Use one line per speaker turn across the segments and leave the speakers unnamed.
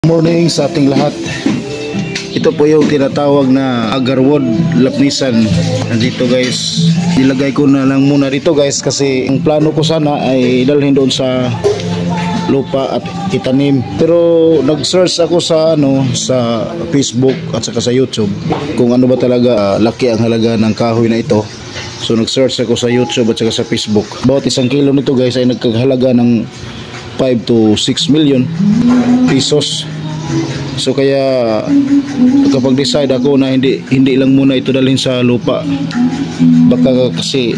Morning sa ating lahat. Ito po yung tinatawag na agarwood lapnisan. Nandito guys, nilagay ko na lang muna dito guys kasi ang plano ko sana ay dalhin doon sa lupa at itanim. Pero nag-search ako sa sa Facebook at saka sa YouTube kung ano ba talaga laki ang halaga ng kahoy na ito. So nag-search ako sa YouTube at saka sa Facebook. Bawat isang kilo nito guys ay nagkahalaga ng 5 to 6 million pesos. So kaya kapag decide ako na hindi lang muna ito dalhin sa lupa, baka kasi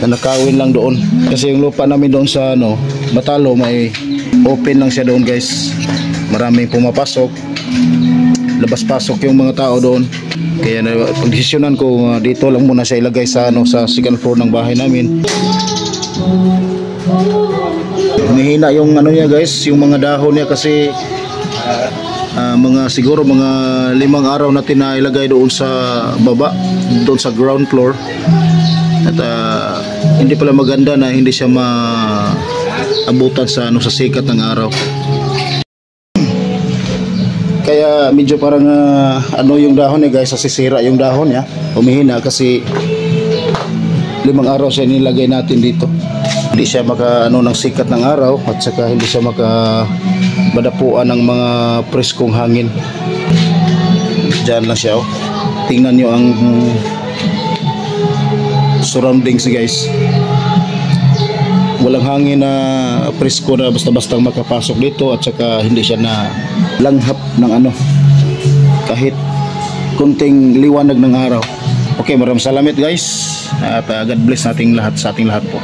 nakawin lang doon kasi yung lupa namin doon sa Batalo may open lang siya doon guys, maraming pumapasok, labas-pasok yung mga tao doon. Kaya pagdesisyonan ko dito lang muna siya ilagay sa sa second floor ng bahay namin. Humihina yung niya guys, yung mga dahon niya kasi siguro mga 5 araw natin na ilagay doon sa baba, doon sa ground floor. At hindi pala maganda na hindi siya maabutan sa sa sikat ng araw. Kaya medyo parang yung dahon niya guys, sisira yung dahon niya, humihina kasi 5 araw siya nilagay natin dito. Hindi siya maka ng sikat ng araw at saka hindi siya madapuan ng mga preskong hangin. Diyan lang siya. Tingnan nyo ang surroundings guys. Walang hangin na presko na basta-basta makapasok dito at saka hindi siya na langhap ng kahit kunting liwanag ng araw. Okay, maraming salamat guys at God bless sa ating lahat po.